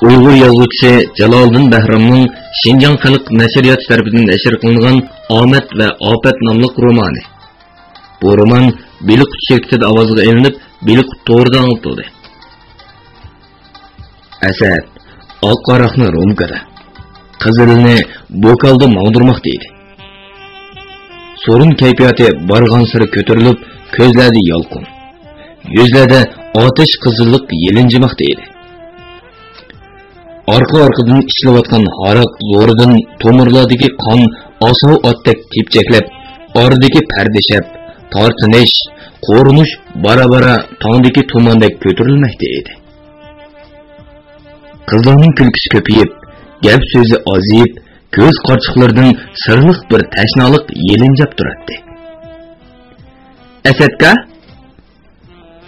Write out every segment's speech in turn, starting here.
Uyg'ur yozuvchisi Jaloliddin Bahromning Şinjan Xalq nashriyoti tarafidan nashr qilingan Omad va Ofat nomli romani. Bu roman Beliqut şirkatida ovozga ilinib, Beliqut to'g'rida anglitildi. Asad oq qaroqni romkada, qizilni bokalda mağdurmoq deydi. Sorun kayfiyati bargan siri ko'tarilib, ko'zlarda yolqin, yuzlarda otish qizillik yelinjimoq deydi. Arka-arkadan işleyotgan harak zo'ridan tomirlardagi qon asov otdek tepchaklab, oradagi pardishab, tortinish, qo'rinish bara-bara tongdagi tumandek ko'tarilmoqda edi. Qizlarning kulkisi ko'payib, gap so'zi oziyib, ko'z qarchiqlaridan sirliq bir tashnoliq yelinjab turadi. "Asadka?"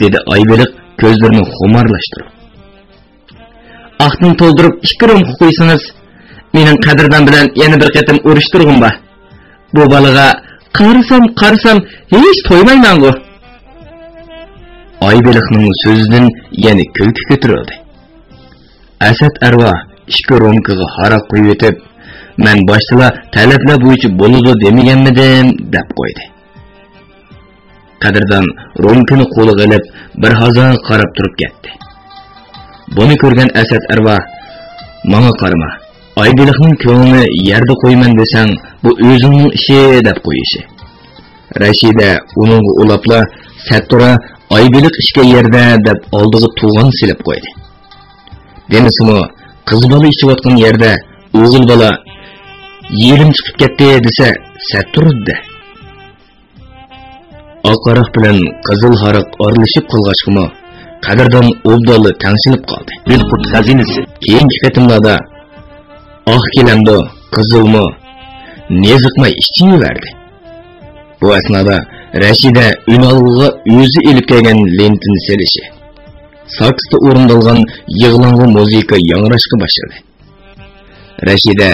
dedi Aybeliq ko'zlarini xumarlashtirib. "Aqtni to'ldirib 2 rom qo'ysangiz, mening qadrdon bilan yana bir qatim urishtirg'im ba. Bu balaga qarsam hech to'ymayman-ku." Aybeliqning so'zidan yana kulki ko'tarildi. Asad arva 2 romkaga haraq qo'yib o'tib, "Men boshida talablar bo'yicha bo'ladi demaganmidim?" deb qo'ydi. Qadrdon romkani qo'liga olib, bir hazon qarab turib ketdi. Buni ko'rgan Asad arva, "Menga qarama, Aybeliqning ko'nglini yerda qo'yman desang, bu o'zingning ishi" deb qo'yishi. Rashida uning ulapla "Sattura Aybeliq ishga yerda" deb oldiga tug'an silib qo'ydi. Demisimi, qiz bola ishlayotgan yerda o'g'il bola yerim chiqib ketdi desa, Satturda. Oqaroq bilan qizil hariq orlashib qolg'achqimi, qadrdon obdoli tangshilib qoldi. Beliqut xazinasi keyingi qatimlarda oq kelamdo qizilmi neziqmay ishchiverdi. Bu asnoda Rashida Ünalg'a o'zi elib kelgan lentini selishi, saksda o'rindalgan yig'lang'i muzika yangrashga boshladi. Rashida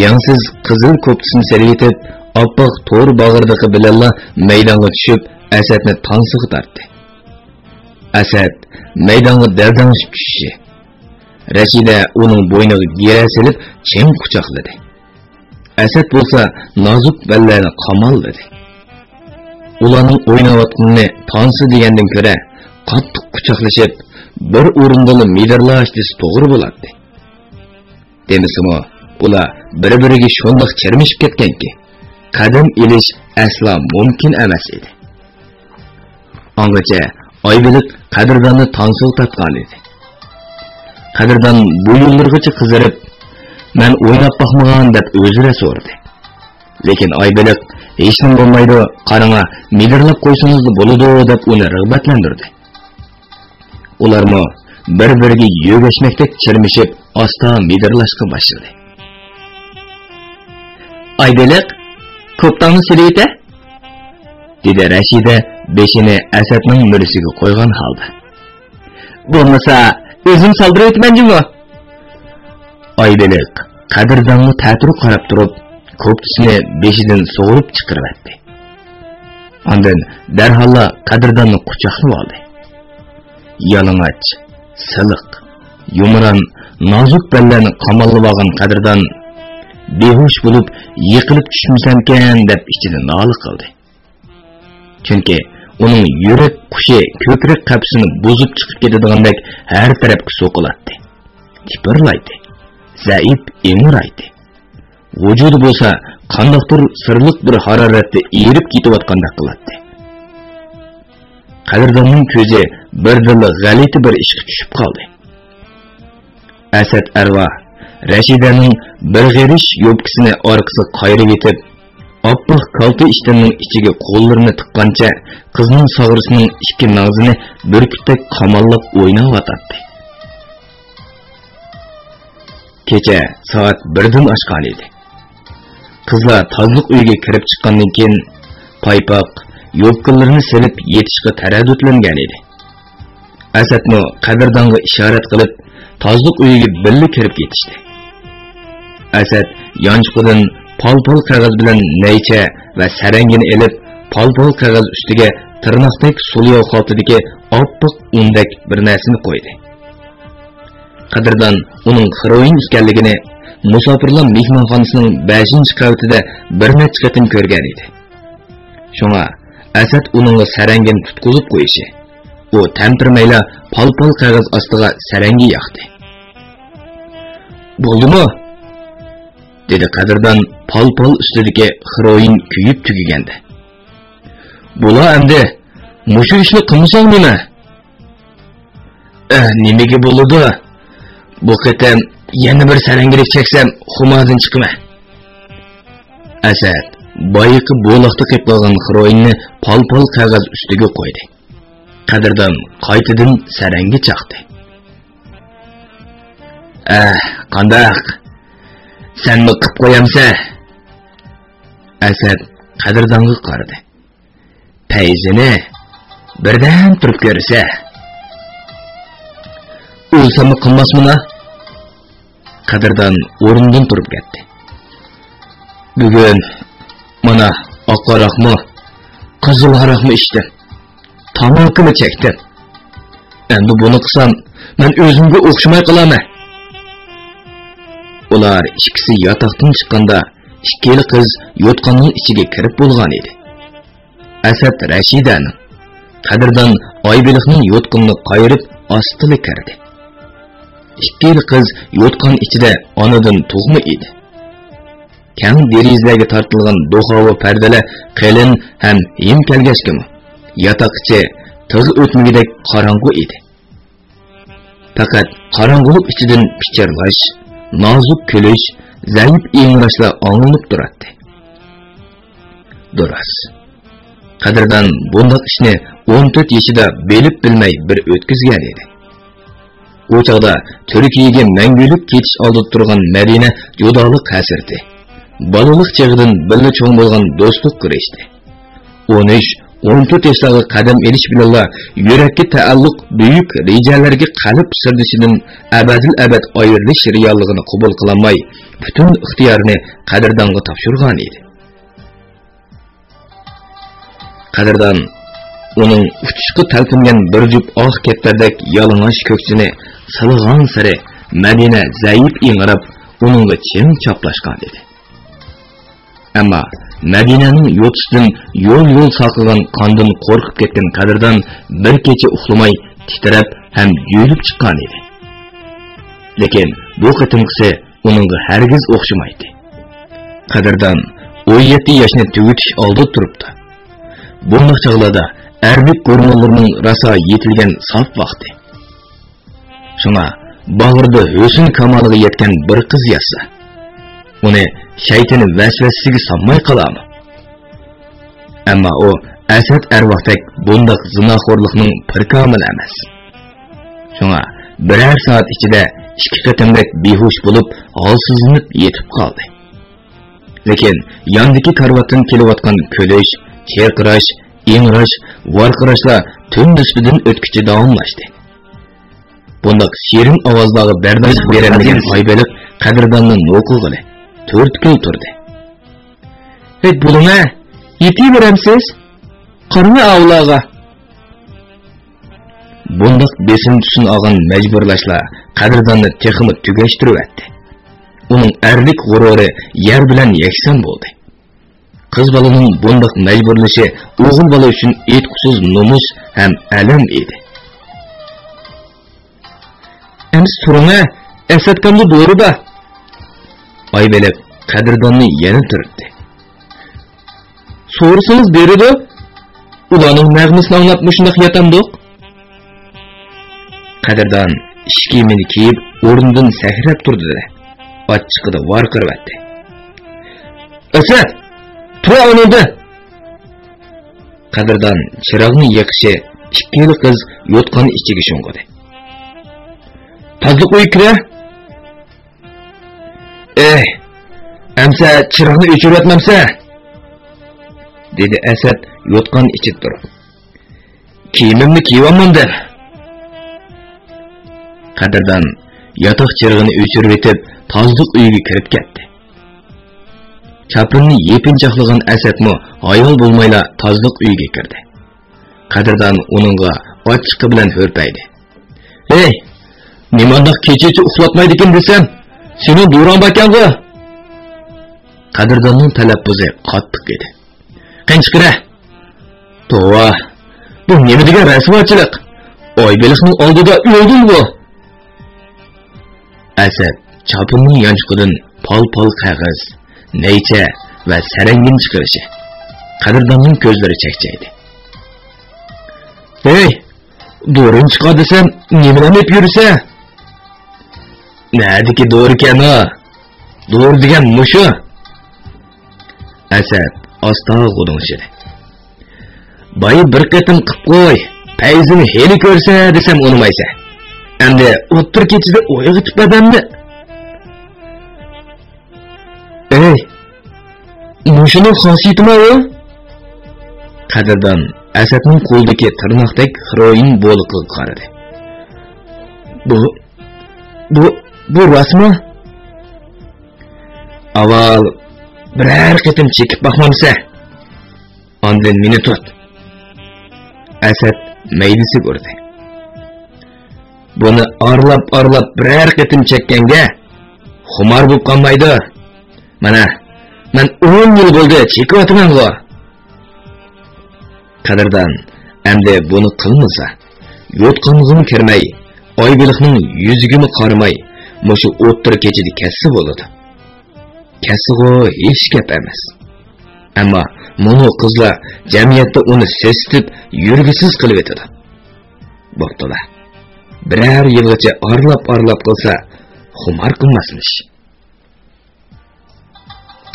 yangsiz qizil ko'ptisini selitib, oppoq to'r bag'irdiqi bilanla maydonga tushib, Asadni tansiga tortdi. Asad maydonga dardang'ishib tushishi, Rashida uning bo'yniga gera silib, chin quchoqladi. Asad bo'lsa nozik ballarni qamalladi. Ularning o'ynayotganini tansi degandan ko'ra qattiq quchoqlashib, bir o'rinda midirlash desa to'g'ri bo'ladi. Demisimi, ular bir-biriga shundoq chirmishib ketganki, qadam ilish asla mumkin emas edi. Angacha Aybeliq qadrdonni tansiga tatgan edi. Qadrdon bu yillargacha qizarib, "Men o'ynab boqmagan" deb o'zira so'radi. Lekin Aybeliq "Hech nima bo'lmaydi, qaranga, midirlab qo'ysangiz bo'ladi" deb uni rag'batlantirdi. Ularmi bir-biriga yo'gashmakdek chirmishib, asta midirlashga boshladi. "Aybeliq, ko'ptonni siliydi?" dedi Rashida beshini Asadning murisiga qo'ygan holda. "Bo'lmasa, o'zim soldirib o'tmanjimi?" Aybeliq qadrdonni ta'tir qarab turib, ko'ptisini beshidan sug'urib chiqaribdi. Ondan darhol qadrdonni quchoqlab oldi. Yalang'och, siliq, yumron, nozik ballarni qamallab olgan qadrdon behush bo'lib, yiqilib tushmisankan deb ichida nola qildi. Chunki uning yurak qushi ko'krak qapsini buzib chiqib ketadigandak har tarafga so'qiladi. Tipirlaydi. Zaif emuraydi. Vujudi bo'lsa qandoqdir sirliq bir haroratda erib ketayotgandek qiladi. Qadrdonning ko'zi birdilla g'alati bir ishga tushib qoldi. Asad arva Rashidaning bir g'irish yo'pkisini orqasiga qayirib yetib, oppoq kalta ishtonning ichiga qo'llarini tiqqancha qizning sog'risining ikki nag'zini burkutdek qamallab o'ynayotdi. Kecha soat 1dan oshgan edi. Qizlar tozliq uyga kirib chiqqandan keyin paypoq yo'pkalarini silib yetishga taraddudlangan edi. Asadni qadrdonga ishorat qilib, tozliq uyiga birga kirib ketishdi. Asad yonchiqdan pol-pol qog'oz bilan naycha va sarangini elib, pol-pol qog'oz ustiga tirnoqdek sulyo xaltidagi oppoq undak bir narsani qo'ydi. Qadırdan uning heroin ekanligini musofirlar mehmonxonasining 5-qavatida bir necha qatim ko'rgan edi. Shunga Asad uningga sarangin tutqizib qo'yishi, u tantirmayla pal-pal qog'oz ostiga sarangi yoqdi. "Bo'ldimi?" dedi Qadirdan pal-pal ustidagi heroin kuyib tugaganda. "Bo'la endi, mushu ishni qilmasang nima?" "Nimaga bo'ladi? Bu qatam yana bir sarangilik cheksam, xumadan chiqma." Asad boyiqi bo'loqda qilib qolgan heroinni pal-pal qog'oz ustiga qo'ydi. Qadirdan qaytadan sarangi chaqdi. "Qandaq? Senmi qilib qo'yamsa?" Asad Qadirdonga qaradi. "Payzini birdan turib ko'rsa, o'lsami qilmasmina?" Qadirdan o'rnidan turib ketdi. "Bugun mana oq aroqmi, qizil aroqmi ichdim. Tamokini chekdim. Endi buni qilsam, men o'zimga o'xshamay qolaman." Ular ikkisi yotoqdan chiqqanda ikkili qiz yotqonning ichiga kirib bo'lgan edi. Asad Rashidaning Qadirdan Oybeliqning yotqinni qayirib ostili kirdi. Ikkili qiz yotqon ichida onadan tug'ma edi. Kang derizlarga tortilgan do'xova pardalar qalin ham yem kelgachkimi, yotoq ichi tig' o'tmigidek qorong'u edi. Faqat qorong'ulik ichidan pichirlash, nozik kulish, zaif ingrashlar anglanib turardi. Durust. Qadirdan bundoq ishni 14 yoshida belib bilmay bir o'tkazgan edi. O chaqda Turkiyaga mangulik ketish oldida turgan Madina judolik hasirdi. Balalik chig'idan birga cho'ng bo'lgan do'stlik qurishdi. 13-14 yoshlarga qadam elish bilan yurakka taalluq buyuk rejalarga qalb sirdishidan abadil abad ayrilish realligini qabul qilolmay, butun ixtiyorni Qadirdonga topshirgan edi. Qadirdan uning uchishqi talpingan bir jup oq ketlardek yalang'och ko'ksini silg'an sari Madina zaif ingrab uningga chin choplashgan edi. Ammo Madinaning yo'tishdan yo'l saqlagan qondan qo'rqib ketgan Qadirdan bir kecha uxlamay titrab ham yo'lib chiqqan edi. Lekin bu qatimqisi uningga hargiz o'xshamaydi. Qadirdan 17 yoshni tugutish oldi turibdi. Bunday chog'larda erlik gormonlarining raso yetilgan saf vaqti. Shuna bag'rida husn kamoliga yetgan bir qiz yassa, uni shaytoni vasvasasiga solmay qoladimi? Ammo u Asad arvohdek bundoq zinoxo'rlikning pirkomil emas. Shuna birer soat ichida 2 qatimdek behush bo'lib, holsizlanib yetib qoldi. Lekin yondagi karvatdan kelayotgan kulish, chirqirash, ingrash, varqirashlar tun nisbidan o'tkichi davomlashdi. Bundoq shirin ovozlarga bardosh beradigan Oybeliq Qadirdonni no'qig'ili 4 kun turdi. "Hey buluma, yetiveramsiz? Qarni avlaga." Bundoq besim tusun olgan majburlashlar Qadirdonni texmi tugashtirib etdi. Uning erlik g'ururi yer bilan yakson bo'ldi. Qiz balaning bundoq majburlashi o'g'il bola uchun etqusiz nomus ham alam edi. "Endi surunga, Asadkamni do'rida." Oybeliq Qadirdonni yana turtdi. "So'rsangiz beradi. Ularning nag'masini anglab mushundoq yatamdiq." Qadirdon ishkimini kiyib o'rnidan sakrab turdi-da, ochiqida varqirib etdi. "Asad, tura o'rnida." Qadirdon chiroqni yiqishi ikkili qiz yotqan ichiga sho'ng'idi. "Tozliq uy kira." "Amsa chiroqni o'chirib etmamsa?" dedi Asad yotqan ichida turib. "Kiyimimni kiyibman-da." Qadirdon yotoq chirog'ini o'chirib etib, tozliq uyga kirib ketdi. Chaprinni yepinchoqlagan Asadmi ayol bo'lmayla tozliq uyga kirdi. Qadirdon uningga ochiqi bilan hurpaydi. "Hey, Nimandaq kecha-kecha uxlatmaydi ekan desam, seni Duran bakanғы. Qadrdonning talaffuzi qattiq edi. Qanchiqira. Tova, bu nima degan rasvochilik? Oybeliqning oldida o'lding bu. Asad chopinning yanchiqidan pol-pol qog'oz, naycha va sarangin chiqarishi. Qadrdonning ko'zlari chaqchaydi. Hey, do'rin chiqar desam, nimadan deb yursa? Nadiki doğru ekan o? Doğru degan mushu. Asad asta g'uding'ishdi. Boyi bir qatim qilib qo'y, payzini heli ko'rsa desam unmaysa. Endi o'ttir kechida uyg'itib badamni. Ey, mushuning xosiyatimi o? Qadrdon Asadning qo'lidagi tirnoqdek heroin bo'liqiga qaradi. Bu rasmi? Avval biror qitim chekib baxmamsa, ondan meni tut. Asad maydisi ko'rdi. Buni arlab biror qitim chekkanga xumor bo'lib qolmaydi. Mana, men 10 yil bo'ldi chekyapman-ku. Qadrdon endi buni qilmasa, yo'tqing'im kirmay, Oybeliqning yuziga qaramay, mushu o'ttir kechida kassa bo'ladi. Kassigo hech gap emas. Ammo mo'no qizlar jamiyatda uni sesitib, yurgisiz qilib etadi. Bo'ptila. Biror yilgacha arlab qilsa, xumor qilmasin ish.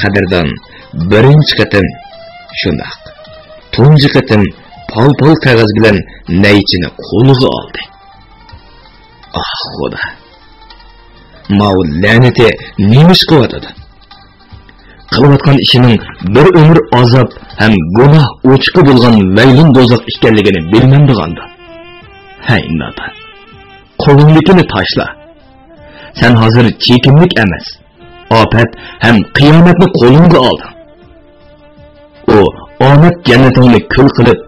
Qadrdon birinchi qatim shundoq. Tunji qatim pol-pol qog'oz bilan naychini qo'liga oldi. Ah, Xudo. Mao la'nati nemish qilyotadi. Qilayotgan ishining bir umr azob ham gunoh o'chqi bo'lgan laylin dozoq ekanligini bilmamdiganda. Hay nada. Qo'linglikini tashla. Sen hozir chekimlik emas, ofat ham qiyomatni qo'lingga olding. O omad jannatingni kul qilib,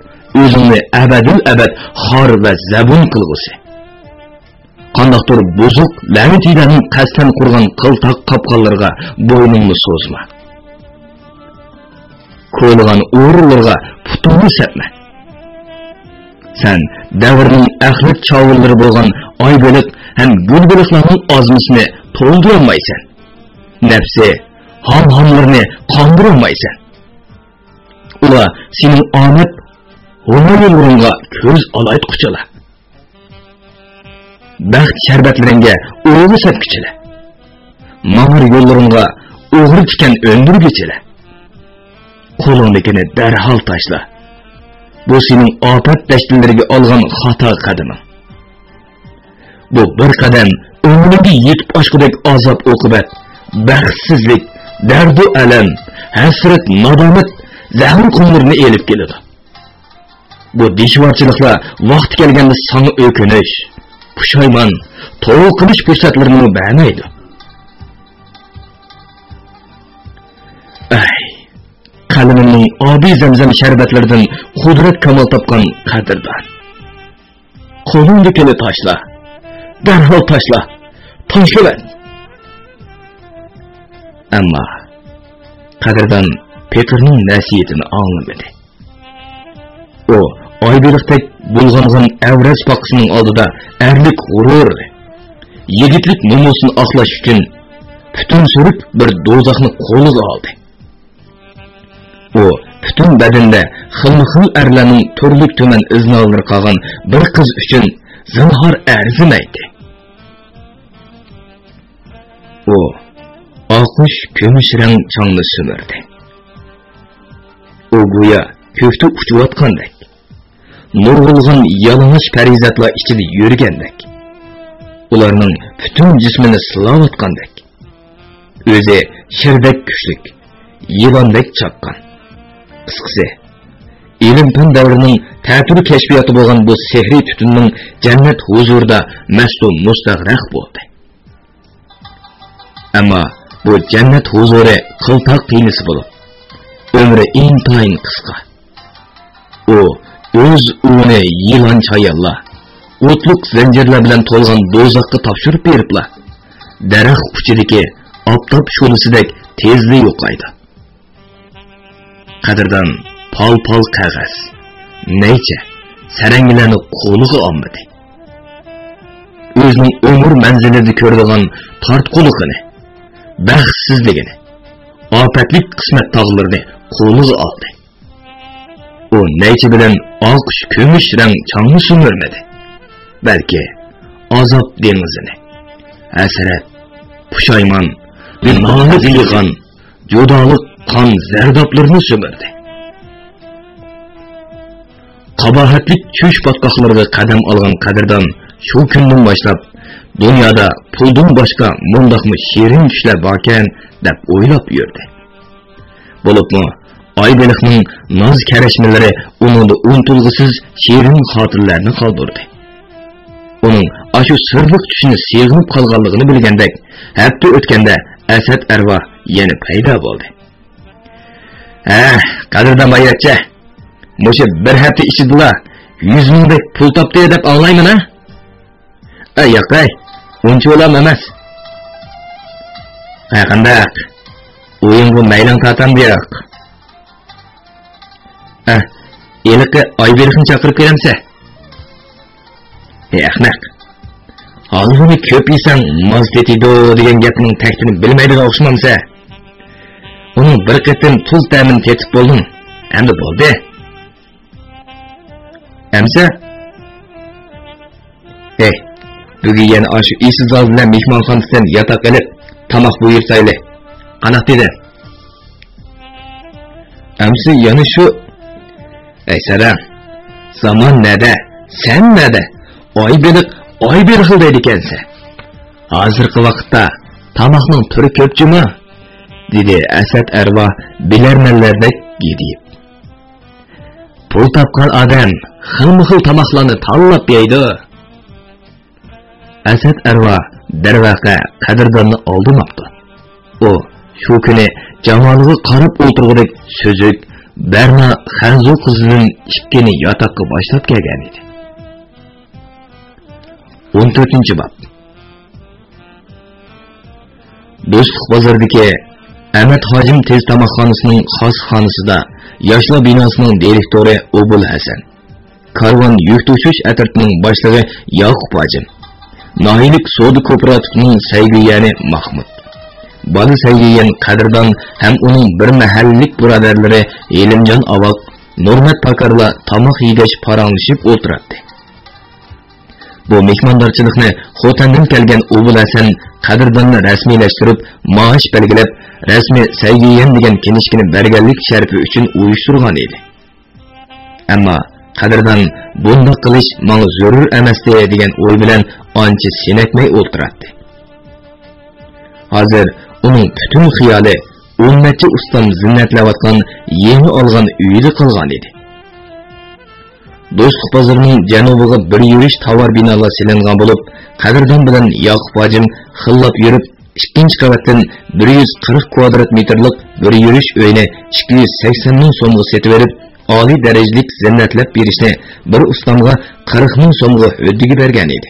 o'zingni abadul-abad xor va zabun qilg'usi. Qandaqdir buzuq la'natilarning qasdan qurgan qiltaq qopqonlarga bo'yningni so'zma. Qo'yilgan o'rinlarga putingni sepma. Sen davrning axlat chovullari bo'lgan Oybeliq ham Gulbeliqlarning ozmisini to'ldirolmaysan. Nafsi ham-hamlarni qondirolmaysan. Ular sening omad yo'lingga ko'z olaytquchilar. Baxt sharbatlaringga o'g'ri satkichilar. Mamur yo'llaringga o'g'ri tikan o'ndirgichilar. Qo'lingdagini darhol tashla. Bu sening ofat dashtillariga olgan xato qadaming. Bu bir qadam umringga yetib oshqudek azob oqibat, baxtsizlik, dardu alam, hasrat, nadomat, zahr qumlarni elib keladi. Bu dishvorchiliklar vaqt kelganda sana o'kinish, pushaymon, to'g'ri qilish fursatlarini bermaydi. Ay, qalbimning obi zamzam sharbatlaridan qudrat kamol topgan qadrdon. Qo'lingdagini tashla. Darhol tashla. Tashlaver. Ammo qadrdon Petrning nasiyatini anglamadı. O Oybeliqdek bulg'angan avraz paqisining oldida erlik g'urur, yigitlik nomusini oqlash uchun butun surib bir do'zaxni qo'liga oldi. O butun badanda xilma-xil erlarning turlik tuman iznolari qolgan bir qiz uchun zinhor arzimaydi. O oqish kumush rang changni simirdi. O go'yo ko'kda uchayotgandek, nurg'ulg'an yalang'och farizatlar ichida yurgandek, ularning butun jismini silayotgandek, o'zi shirdek kuchlik, yilondek chaqqan. Qisqasi, ilm-fan davrining ta'tir kashfiyoti bo'lgan bu sehriy tutunning jannat huzurida mas'ul mustag'raq bo'ldi. Ammo bu jannat huzuri qiltoq qiynisi bo'lib, ömrü intayin qisqa. O, o'z uni yilon chayalla, o'tliq zanjirlar bilan to'lgan do'zaxga topshirib beriblar. Daraxt uchidagi oftob sho'lisidek tezda yo'qaydi. Qadrdon pal-pal qog'oz, neycha saranglarni qo'liga olmadi. O'zining umr manzilida ko'radigan tortquligini, baxtsizligini, ofatlik qismat tog'larini qo'liga oldi. O neycha bilan oqish ko'mish rang changni sumirmadi. Balki azob dengizini, hasrat, pushaymon, nolik yig'an, judolik qon zardoblarini sumirdi. Qabahatlik tush botqoqlariga qadam olgan qadrdon shu kundan boshlab dunyoda puldan boshqa mundaqmi shirin tushlar borkan deb o'ylab yurdi. Bo'libmi Oybeliqning noz karashmalari uningda unutilg'isiz shirin xotirlarni qoldirdi. Uning ashu sirliq tushini seg'inib qolganligini bilgandek, hafta o'tganda Asad arvoh yana paydo bo'ldi. Qadrdon bayratchi, Mo'sha bir hafta ichida 100 mingdek pul topdi deb anglayman ha? Yo'q, uncha o'lam emas. Qanday? O'yinga maylang tortamdi yo'q. Eliqqa Oybeliqni chaqirib kelamsa? Ahmoq. Hozirni ko'p yesang moz tetido degan gapning taktini bilmaydigan o'xshamamsa. Uning bir qatim tuz ta'min tetib bo'ldim. Endi bo'ldi. Amsa? Bugun yana ashu isiz ol bilan mehmonxonasidan yotoq qilib, tomoq buyursayli. Qanaq dedi? Amsa yana shu. Salam. Zaman nada? Sen nada? Oybeliq deydi ekansa. Hozirgi vaqtda tomoqning turi ko'pchimi? Dedi Asad arvoh bilarmanlardek gidib. Pul topgan odam xilma-xil tomoqlarni tanlab yeydi. Asad arvoh darvaqa qadrdonni oldimapti. O shu kuni jamoliga qarab o'tirgudek so'zuk Berna Xanzo qizining ikkini yotoqqa boshlab kelgan edi. 14-bob. Do'stlik bozoridagi Ahmad Hojim tez tomoqxonasining xos xonasida yoshlar binosining direktori Obul Hasan, Karvon yuk tashish atritining boshlig'i Yoqub Hojim, Noyilik Sodi kooperativining saygiyani Mahmud, Bali saygiyan qadrdon ham uning bir mahallik birodarlari Elimjon Avoq, Nurmat Pakarla tomoq yegash paranglashib o'tiradi. Bu mehmondorchilikni Xotandan kelgan Obul Hasan qadrdonni rasmiylashtirib, maash belgilab, rasmiy saygiyan degan kinishkini berganlik sharfi uchun uyushtirgan edi. Ammo qadrdon bunda qilish menga zarur emasdi degan o'y bilan ancha senakmay o'tiradi. Hozir uning butun xiyoli 10 necha ustam zinnatlayotgan yeni olgan uyida qolgan edi. Do'stlik bozorining janubiga bir yurish tovar binolar silingan bo'lib, qadrdon bilan Yoqub Hojim xillab yurib, ikkinchi qavatdan 140 kvadrat metrlik bir yurish uyni 280 ming so'mga setib berib, oliy darajalik zinnatlab berishni bir ustamga 40 ming so'mga o'ddiga bergan edi.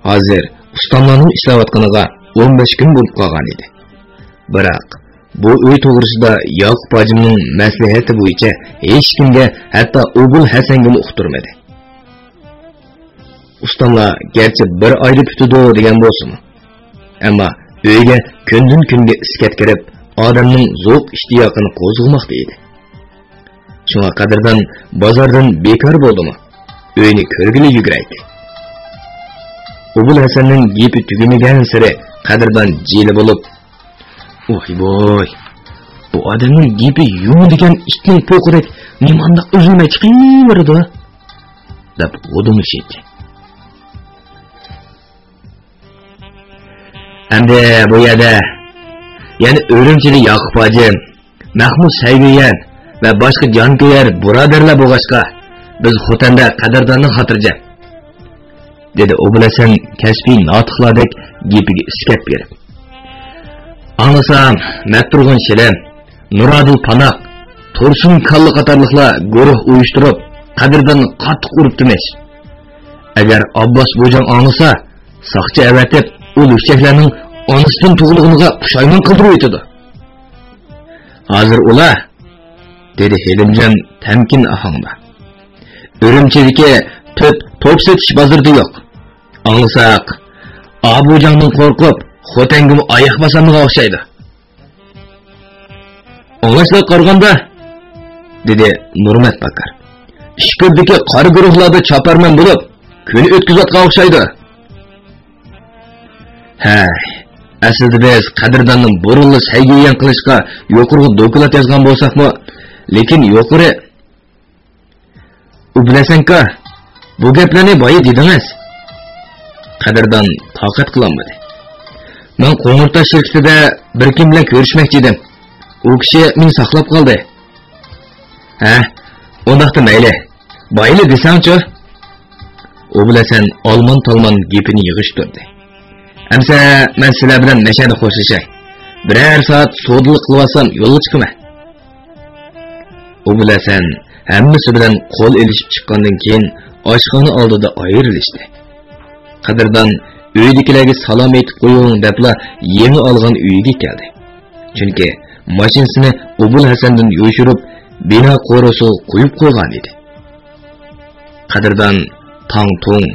Hozir ustamlarning ishlayotganiga 15 kun bo'lib qolgan edi. Biroq bu uy to'g'risida Yoqub Hojimning maslahati bo'yicha hech kimga, hatto Obul Hasanga uqtirmadi. Ustamlar gerçi bir oyda bitadi degan bo'lsin, ammo uyga kundan kunga iskat kirib, odamning zo'q ishtiyoqini qo'zg'amoqda edi. Shunga qadrdon bozordan bekor bo'ldimi? Uyni ko'rgili yuguraydi. Obul Hasanning gapi tugamagan siri qadrdon jili bo'lib, "Voy, bu odamning gapi yum degan itning po'qidek nimanda uzilmay chiqaverdi" deb o'dimishdi. Endi bu yerda yana O'rimchili Yoqub Hojim, Mahmud Saygiyan va boshqa jonko'yar birodarlar bo'lg'achqa biz Xotanda qadrdonni xotirjam, dedi Obul Hasan kasbiy notiqlardek gapiga iskab berib. Anlasam, Matturg'un Shilim, Nuradil Panoq, Tursun Kalli qatorliqlar guruh uyushtirib, qadrdonni qattiq uribdimiz. Agar Abbas Bojan anlasa, saqchi avatib, u lükçeklerinin anısının tuğulğunuğa puşayman kıldırı ötüdü. Hazır ula, dedi Helimcan temkin ahangda. Örümçedeki top setiş bazırdı yok. Anlasak, Abujan'ın korkup, Xotengimi ayak basamıga oxşaydı. Anlaşılak qarğanda, dedi Nurmat Bakar. İşkirdeki qarı guruhlarda çaparman bulup, kuni ötküzatga oxşaydı. Aslida biz Qadrdonning burunli saygiyan qilishga yuqori dokulat yozgan bo'lsakmi, lekin yuqori u bilasanka, bu gaplarni boya dedingiz. Qadrdon toqat qilolmadi. Men Qo'ng'irtosh shirkatida bir kim bilan ko'rishmoqchi edim. U kishi meni saqlab qoldi. Undaqda mayli. Boyli desangchi. U bilasan olmon-tolmon gapini yig'ishtirdi. Amsa men sizlar bilan mashada qo'shilshay. Birer soat sodlik qilsam yo'lga chiqaman. U bilasan hammasi bilan qo'l elishib chiqqandan keyin oshxona oldida ayrilishdi. Qadrdon uydagilarga salom aytib qo'ying debla yangi olgan uyiga keldi. Chunki mashinasini Obul Hasandan yo'shirib, bino qo'rosi qo'yib qo'ygan edi. Qadrdon tang-tung,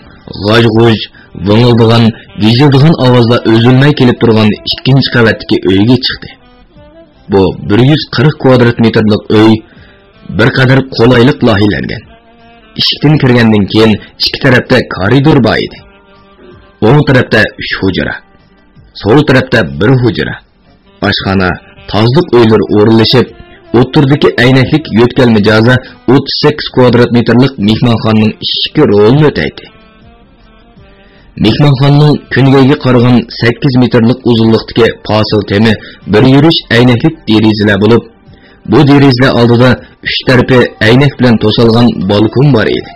g'oj-g'oj, vingildigan, gijildigan ovozlar o'zilmay kelib turgan ikkinchi qavatdagi uyga chiqdi. Bu 140 kvadrat metrlik uy bir qadar qolaylik loyihalangan. Eshikdan kirgandan keyin ikki tarafda koridor bor edi. O'ng tarafda 3 hujra, sol tarafda 1 hujra. Oshxona, tozliq uylar o'rinlashib, o'tirdagi aynaklik yo'tkal mijoza 38 kvadrat metrlik mehmonxonaning ishki rolini o'taydi. Mehmonxonaning kungaga qaragan 8 metrlik uzunlikdagi pasil temi bir yurish aynaklik derazalar bo'lib, bu derazalar oldida 3 tarafi aynak bilan to'silgan balkon bor edi.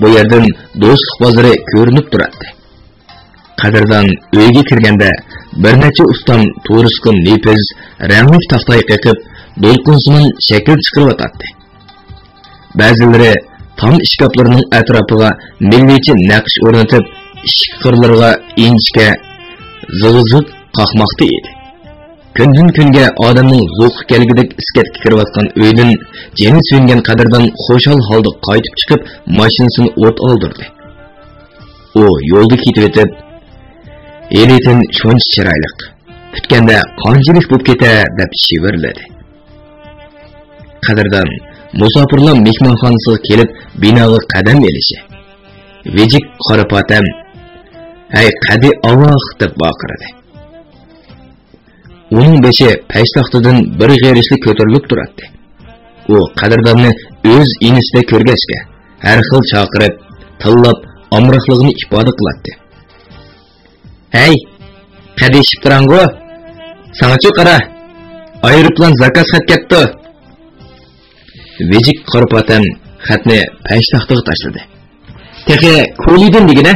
Bu yerdan do'stlik bozori ko'rinib turadi. Qadrdon uyga kirganda bir necha ustam to'risqin nepiz, rangli taxtay qaqib, do'lqinsimon shakl chiqarib o'tadi. Ba'zilari tam ishkoplarning atrofiga millicha naqsh o'rnatib, ishik qirlariga inchka zig'izib qaqmoqda edi. Kundan kunga odamning zo'qi kelgidek iskatga kirayotgan uydan jeni so'ngan Qadrdon xo'shal holda qaytib chiqib, mashinasini o't oldirdi. U yo'lda ketib o'tib, elitin shuncha chiroyli, kutganda qanchalik bo'lib keta deb shivirladi. Qadrdon musofirlar mehmonxonasiga kelib binoga qadam elishi. Vejik qorapotam, "Ay qadi avoq" deb baqirdi. Uning beshi peshtaxtadan bir g'erishli ko'tarilib turadi. U Qadrdonni o'z inisida ko'rgachga har xil chaqirib, tillab, amroqligini ifoda qiladi. "Hey, qadishib turango, sanachu qara, aeroplan zakaz xat ketdi." Vejik qorapotam xatni peshtaxtaga tashladi. "Texe ko'lidin degina.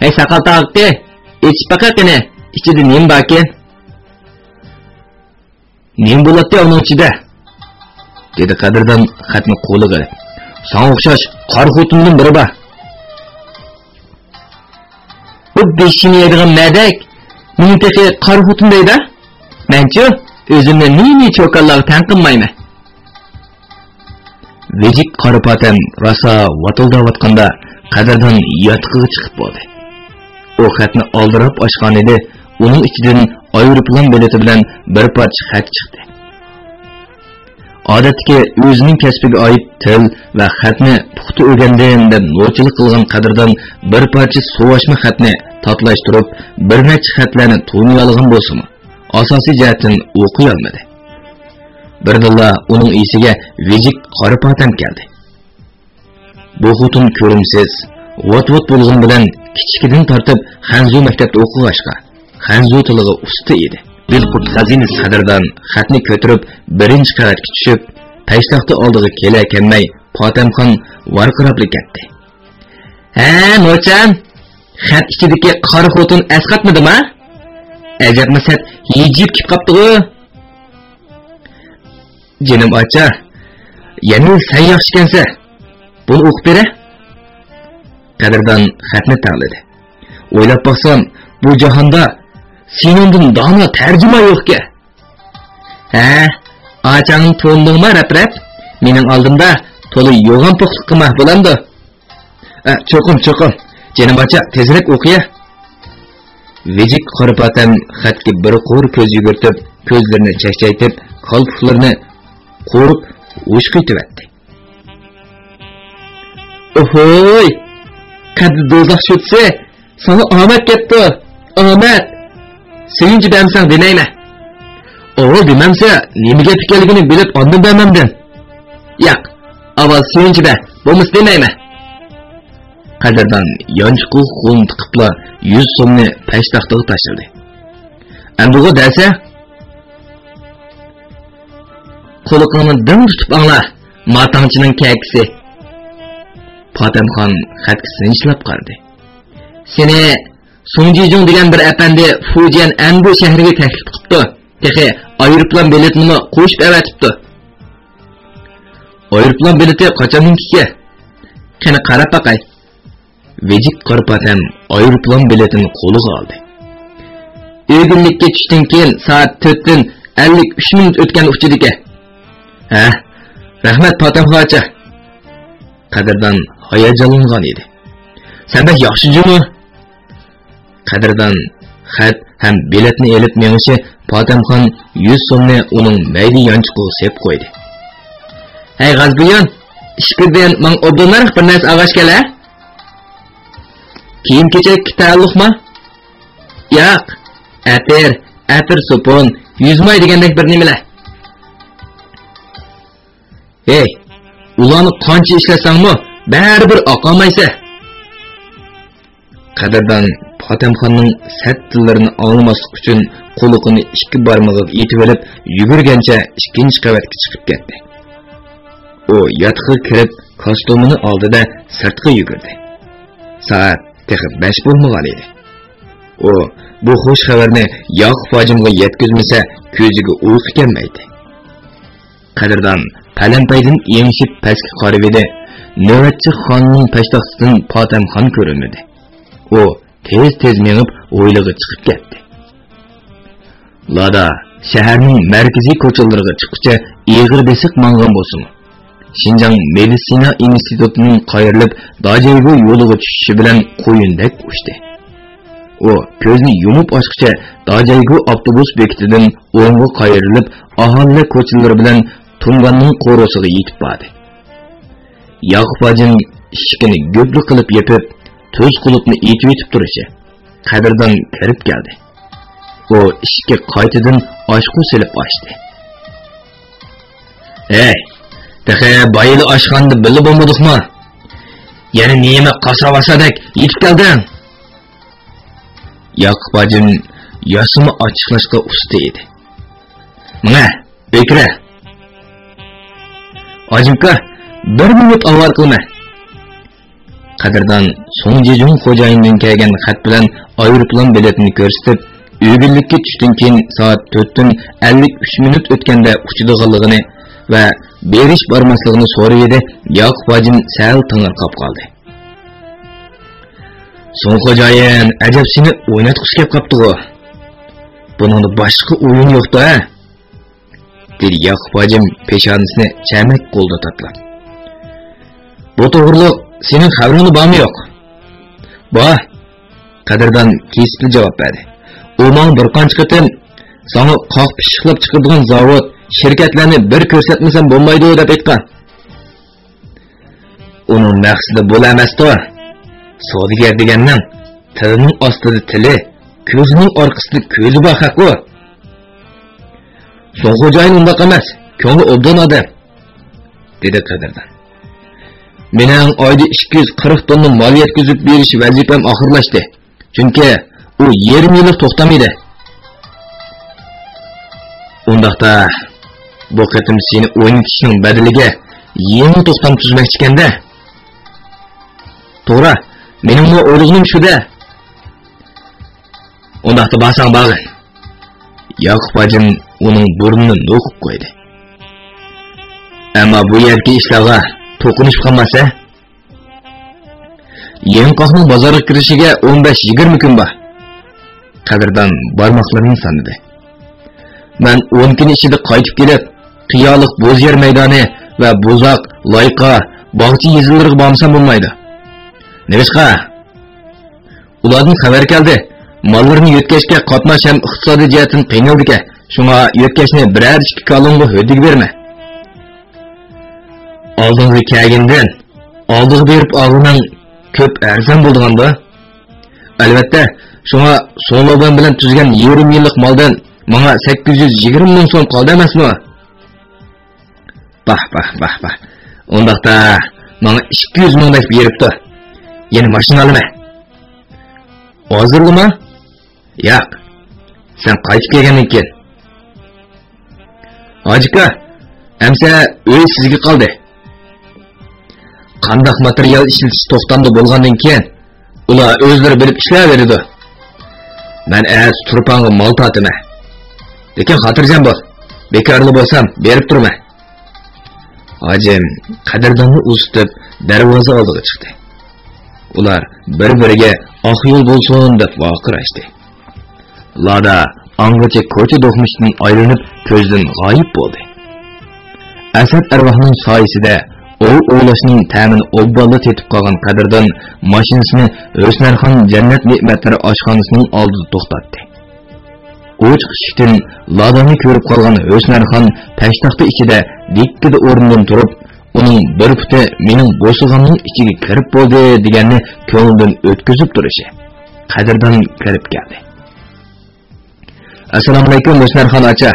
Hey saqal taqdi, ichib baqaqini, ichida nim bor ekan?" "Nim bo'ladi uning ichida?" dedi Qadrdon xatni qo'liga olib. "Sana o'xshash qor xotinning biri bor. Bu beshini yeydigan madak, meni texe qor xotin deydi. Men-chi o'zimni nini cho'kallarga tanqinmayman." Vejik qorapotam rosa vatildayotganda Qadrdon yotqiga chiqib bo'ldi. U xatni oldirib ochgan edi, uning ichidan aeroplan bileti bilan bir parcha xat chiqdi. Odatga o'zining kasbiga oid til va xatni puxta o'rgandim deb no'chilik qilgan Qadrdon bir parcha suvashma xatni tatlashtirib, bir necha xatlarni tuniy olgan bo'lsa-mu, asosiy jihatdan o'qiy olmadi. Birdilla uning esiga Vejik qorapotam keldi. Bu xotin ko'rimsiz, vat-vat bo'lgan bilan kichkidan tortib Xanzu maktabda o'qig'ashqa, Xanzu tiliga usta edi. Dilqut xazinasi Qadrdon xatni ko'tarib birinchi qavatga tushib, peshtaxta oldiga kela-kelmay Potamxon varqirab ketdi. No'chan, xat ichidagi qora xotin asqatmidimi? Ajabmasat, yejib kip qapti-ku." "Jinim acha, yana sen yaxshi ekansan. Buni o'qib bera." Qadrdon xatni tanladi. O'ylab baxsam, bu jahonda seningdan dono tarjima yo'q-ku. Ha, ochangni to'ndingmi rap-rap? Mening oldimda to'la yo'g'on po'qliq qilmoq bo'landi. Cho'qim. Janobacha tezroq o'qiya. Vejik qorapatam xatga bir qo'r ko'z yugurtib, ko'zlarini chaqchaytib, qalpoqlarini qo'rib o'shqitibdi. Ohoy! Qaddi do'zax shutsa, sana omad ketdi. Omad. Seninchi damsan demayman. O'g'il demamsa, nimaga tikilligini bilib ondan bermamdan. Yo'q, avval seninchida bo'lmas demayman. Qadrdon yonchiqu qo'lni tiqibla 100 so'mni peshtaxtaga tashladi. Anduga desa, qo'liqni dim tutib angla, matangchining kekisi. Potamxon xatga sinchlab qaradi. Seni Songjijong degan bir apandi Fujian Anbu shahriga taklif qilibdi. Texi aeroplan biletini qo'shib avatibdi. Aeroplan bileti qachonnikiga? Qani qarab baqay. Vejik Qorpatam aeroplan biletini qo'liga oldi. O'g'illikka tushdan keyin soat 4 dan 53 minut o'tgan uchidiki. Ha, rahmat Potamxocha. Qadrdon hayajonlangan edi. Sanda yaxshi jumi? Qadrdon xat ham biletni elib menishi Potamxon 100 so'mni uning mayda yonchiqiga sep qo'ydi. Hey G'azbiyon, ishqirdan men obdonlar bir narsa ag'ash kela? Kiyim kechak taalluqmi? Yo'q. Atir sopon, yuzmay degandek bir nimalar. Hey, ularni qancha ishlasangmi, baribir oqolmaysa. Qadrdon Potamxonning sat tillarini anglamaslik uchun qo'liqini ikki barmog'iga yetib olib, yugurgancha ikkinchi qavatga chiqib ketdi. U yotqiga kirib, kostyumini oldida sirtqa yugurdi. Soat texib 5 bo'lmagan edi. U bu xush xabarni Yoqub hojimga yetkazmasa, ko'ziga uyqu kelmaydi. Qadrdon palampaydan yengishib pastga qarab edi. Navbatchi xonning peshtaxtidan Potamxon ko'rinmadi. U tez menib o'ylig'i chiqib ketdi. Lada shaharning markaziy ko'chalariga chiqishcha ig'ir besiq mangan bo'lsin. Xinjiang meditsina institutining qayrilib Dajaygu yo'liga tushishi bilan qo'yindek uçdi. U ko'zni yumib ochqicha Dajaygu avtobus bekatidan o'ngga qayrilib aholi ko'chalari bilan Tunganning qo'rosiga yetib bordi. Yoqub hojim ishkini go'bli qilib yepib, tuz qulupni etib turishi Qadrdon kirib keldi. U ishga qaytadan oshqu silib ochdi. Hey, taxe bayili oshxonda bilib bo'lmadikmi? Yana nima qasavasadak yetib kelding? Yoqub hojim yosini ochiqlashga usta edi. Mana, bekra. Hojimka, 1 minut avval qilma. Qadrdon Songjijong xo'jayinidan kelgan xat bilan aeroplan biletini ko'rsatib, o'g'illikka tushdan keyin soat 4 dan 53 minut o'tganda uchidiganligini va berish bormasligini so'raydi. Yoqub hojim sal ting'irqab qoldi. Son xo'jayin, ajab seni o'ynatqish kelib qopti-ku. Buningda boshqa o'yin yo'q-da. dedi Yoqub hojim peshonasini chamak qo'lda tatlab. Bu to'g'riliq sening xabaring bormi yo'q? Bor. Qadrdon kesibli javob berdi. U menga bir qancha qatim sana qoq pishiqlab chiqadigan zavod, shirkatlarni bir ko'rsatmasam bo'lmaydi deb aytgan. Uning maqsadi bo'la emas-da. Savdogar degandan tilining ostida tili, ko'zining orqasida ko'zi bor haqu. Son xo'jayin undaq emas, ko'ngli obdan odam, dedi Qadrdon. Mening oyda 240 tonna mol yetkazib berish vazifam oxirlashdi. Chunki u 20 yillik to'xtamaydi. Undaqda bu qatim seni o'ynatishning badaliga yangi to'xtam tuzmoqchi ekanda. To'g'ri, mening bu o'ylig'im shuda. Undaqda basang bag'in. Yoqub hojim uning burnini no'qib qo'ydi. Ammo bu yerga ishlarga to'qinish qilmasa, Yanqoqning bozorga kirishiga 15-20 kun bor. Qadrdon barmoqlarini sanadi. Men 10 kun ichida qaytib kelib, qiyoliq bo'z yer maydoni va bo'zoq, loyqa, bog'cha yezilariga bormsam bo'lmaydi. Nevishqa? Ulardan xabar keldi. Mallarni yetkazishga qatnash ham iqtisodiy jihatdan qiynaldi-ku. Shunga yetkazishni biror 2 kalonga höddig berma. Oldingi kelgandan oldiga berib olganing ko'p arzon bo'lganda. Albatta, shunga so'lovdan bilan tuzgan 20 yillik maldan menga 820 ming so'm qoldi emasmi? Bah. Ondaqda menga 200 ming deb beribdi. Yana mashina olaman. Hozirmi? Yo'q. Sen qaytib kelgandan keyin. Hojika, amsa uy sizga qoldi. Qandaq material ishlatish to'xtamda bo'lgandan keyin ular o'zlari bilib ishlayveradi. Men turpanga mol totaman. Lekin xotirjam bo'l. Bekorli bo'lsam berib turma. Hojim qadrdonni uzitib darvoza oldiga chiqdi. Ular bir-biriga oq yo'l bo'lsin deb vaqirashdi. Lada angacha ko'cha do'qmishdan aylanib ko'zdan g'oyib bo'ldi. Asad arvohning soyasida o'ylashning ta'mini obbalda tetib qolgan qadrdon mashinasini O'smarxon jannat ne'matlari oshxonasining oldida to'xtatdi. Uch eshikdan Ladani ko'rib qolgan O'smarxon peshtaxta ichida dikkida o'rnidan turib, uning bir puti mening bo'sig'imning ichiga kirib bo'ldi deganni ko'nglidan o'tkazib turishi. Qadrdon kirib keldi. Assalomu alaykum O'smarxon acha.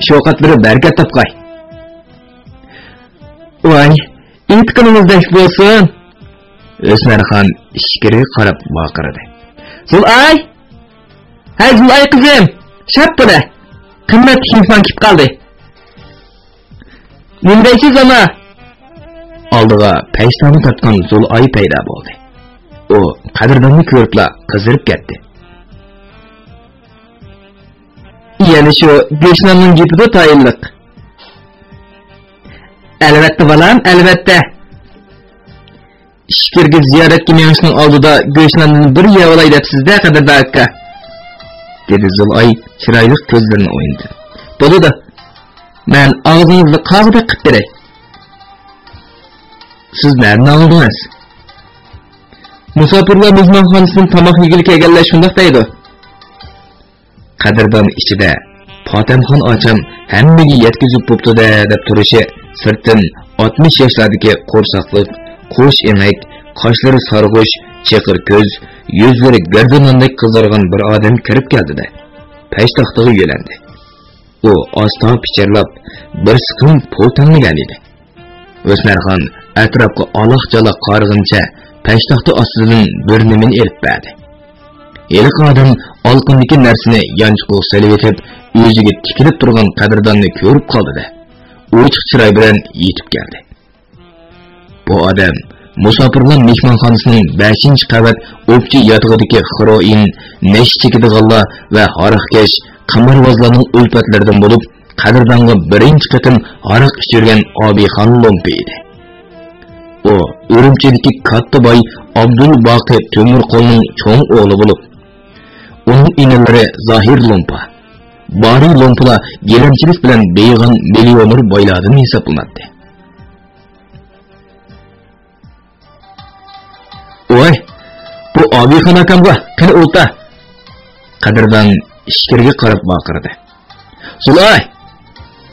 Shu ovqatlari barkat topqay. Voy, intqinimizdek bo'lsin. O'smarxon ishkiriga qarab baqirdi. Zulay! Hay Zulay qizim, shappada. Qimmat himfon kip qoldi. Nindaysiz ama? Oldiga paystani tortgan Zulay paydo bo'ldi. U qadrdonni ko'ribla qizirib ketdi. Yani şu Göçmen'in gipide tayinlik. Elbette balam, elbette. Şükürge ziyaretki menişinin aldıda Göçmen'in bir yavalay depsizde kadar dakika. Dedi Zulay çıraylık gözlerini oyundu. Dolu da, ben ağzınızda kağıda kıttırey. Siz nereden aldınız? Musafirler mizmanxonasining tamoq yegilik egallash shundaqdaydi. Qadrdon ichida Potamxon ocham hammaga yetkazib bo'pti-da deb turishi sirtdan 60 yoshlardagi qo'rsaqliq, qo'sh emak, qoshlari sarg'ush, chiqir ko'z, yuzlari gardonandek qizargan bir odam kirib keldi-da. Peshtaxtaga yo'landi. U osta pichirlab bir siqim pul tanlagan edi. O'smarxon atrofga aloq-jaloq qarg'incha peshtaxta ostidan bir nimani elib berdi. Eliq odam olqindagi narsani yanchiqqa solib etib, o'ziga tikilib turgan qadrdonni ko'rib qoldi-da. Ochiq chiroy bilan yetib keldi. Bu odam musofirlar mehmonxonasining 5-qavat o'pchi yotog'idagi xiroin, nesh chekidig'anlar va haroqkesh qamarvozlarning ulfatlaridan bo'lib, qadrdonga birinchi qatim haroq ichirgan Obixon Lompi edi. O Urumchidagi katta boy Abdul Boqi Temurqulning cho'ng o'g'li bo'lib, uning inalari Zohir Lompa, Bari Lompla gelamchilik bilan beyg'on millioner boylardan hisoblanadi. Oy, bu Obixon akamga qani o'lta. Qadrdon ishkirga qarab baqirdi. Zulay!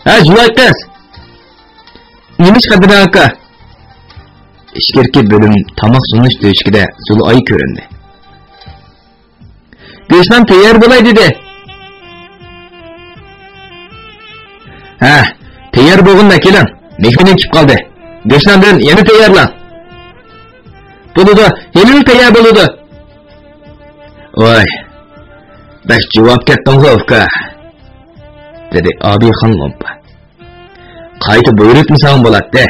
Ha, Zulay qiz! Nimish Qadrdon aka? İşkirki bölüm tamak sunuş döşkide Zulay göründü. Göçmen teyar bulay dedi. Ha, teyar boğun nakilin. Mehminin kip kaldı. Göçmen bilen yeni teyarlan. Bunu da yeni teyar buludu. Oy, bek cevap kettin gavka. Dedi Obixon Lompa. Qaytı buyuruk misan buladı.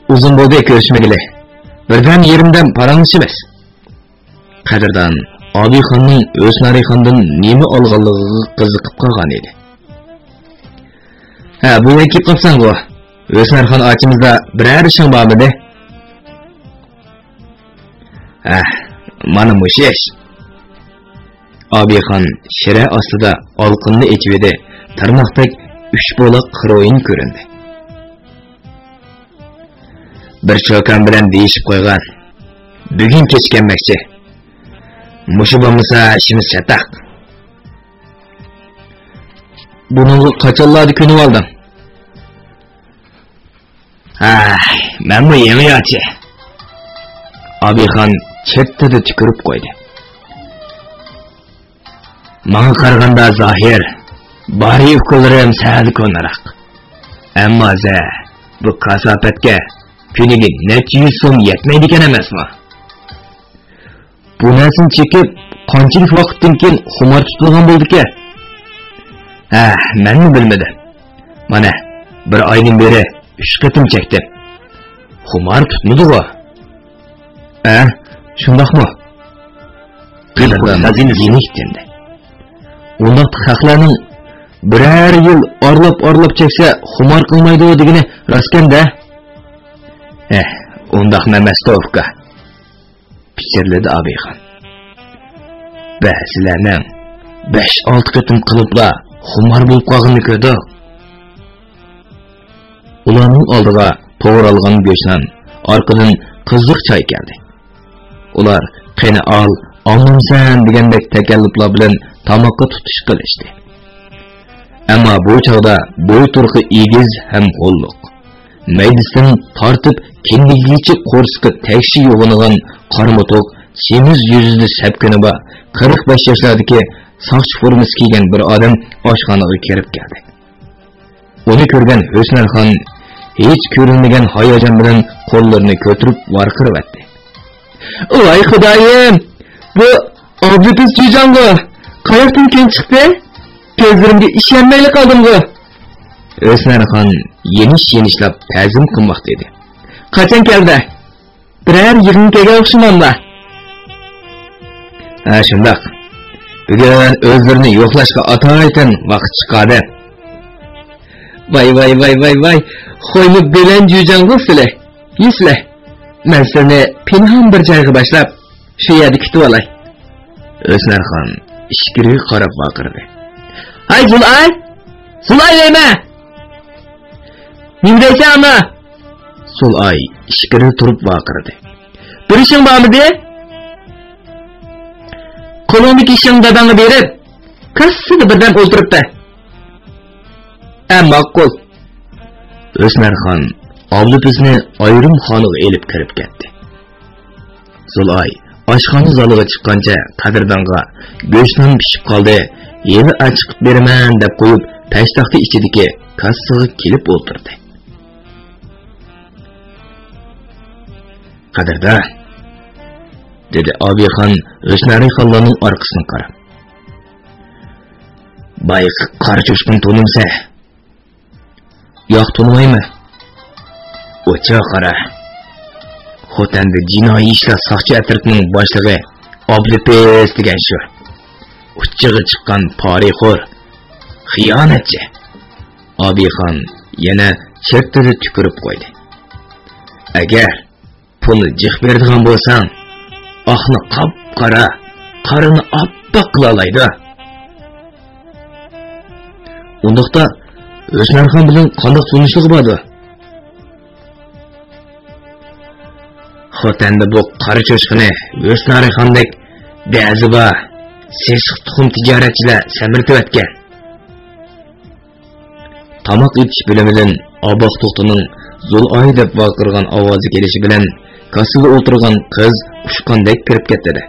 Uzun bo'ldi ko'rishmagili. Birdan yerimdan paranglashimiz. Qadrdon Obixonning O'smarxondan nima olganligiga qiziqib qolgan edi. Ha, bu kelib qolsan-ku. O'smarxon ochimizda biror ishing bormidi? Mana mushesh. Abixon shira ostida olqinni echivedi, tirnoqdek 3 bo'la qiroyin ko'rindi. Bir cho'kan bilan deyishib qo'ygan. Bugun kechganmakchi. Mushu bo'lmasa ishimiz chataq. Buningga qachonlarni ko'nib oldim? Men bu yemiyochi. Abixon chettada tükürüp qo'ydi. Manga qaraganda zohir, bari uqularim sal ko'naroq. Ammo bu kasofatga kuniga necha 100 so'm yetmaydi ekan emasmi? Bu narsani chekib, qanchalik vaqtdan keyin xumor tutilgan bo'ldi-ki? Men bilmadim. Mana bir oydan beri 3 qatim chekdim. Xumor tutmadi-ku. Shundaqmi? Qilqazini yenikdindi. Undaq xalqlarning birer yil orlab cheksa xumor qilmaydi degani rostganda. Undaq emas-ku. Pichirladi Abixon. Ba'zilarning 5-6 qatim qilibla xumor bo'lib qolganini ko'rdik. Ularning oldiga to'g'ralgan go'shtdan orqadan qiziq choy keldi. Ular qani olmamsan degandek takalluflar bilan tamoqqa tutish qilishdi. Ammo bu chog'da bo'y turqi egiz ham qo'lliq. Maydisidan tortib kendigicha qo'rsqi tekshi yo'g'inigan qarmotoq, semiz yuzli sapkiniba 45 yoshlardagi soqchi formasi kiygan bir odam oshxonaga kirib keldi. Uni ko'rgan Husnarxon hech ko'rilmagan hayajon bilan qo'llarini ko'tarib varqirayotdi. Voy xudoyim, bu obditiz jo'jango qayoqdan kelib chiqdi? Ko'zlarimga ishonmay qoldim-ku. Husnarxon yenishlab ta'zim qilmoqda edi. Qachon keldi? Biror yig'inga o'xshamaydi. Shundoq. Bugun o'zlarini yo'qlashga atoytan vaqt chiqadi. Vay. Xo'yni bilan jo'jango sizlar. Yislar. Men seni pinhon bir joyga boshlab, shu yerda kutib olay. Husnarxon ishkiriga qarab baqirdi. Hay Zulay nima? Nima deysanmi? Zulay ishkirib turib baqirdi. Bir ishing bormi-de? Qo'lingdagi ishing dadangga berib, kassada birdan o'ltiribdi. Ma'qul. Husnarxon Oblibizni ayrim xonaga elib kirib ketdi. Zulay oshxona zaliga chiqqancha qadrdonga go'shtdan pishib qoldi, yeni ochiq beraman deb qo'yib, peshtaxta ichidagi kassaga kelib o'tirdi. Qadrdon, dedi Abixon Husnarxonning orqasidan qarab. Bayq qarcho'shqin to'nimsa. Yo'q, to'nmaymi? O'cha qara. Xotanda jinoiy ishlar soqchi atritining boshlig'i Oblipes degan shu. Uchiga chiqqan porixo'r, xiyonatchi. Abixon yana chertida tükürib qo'ydi. Agar pulni jiq beradigan bo'lsang, oqni qop-qora, qarini oppoq qila oladi. Undaqda Husnarxon bilan qanday tunishligi bordi? Xotanda bu qari cho'shqini Husnarxondek ba'ziba sesiq tuxum tijoratchilar samirtib o'tgan. Tamoq etish bilimidan Oboq to'xtining Zulay deb vaqirgan ovozi kelishi bilan kassada o'tirgan qiz ushqandek kirib ketdi.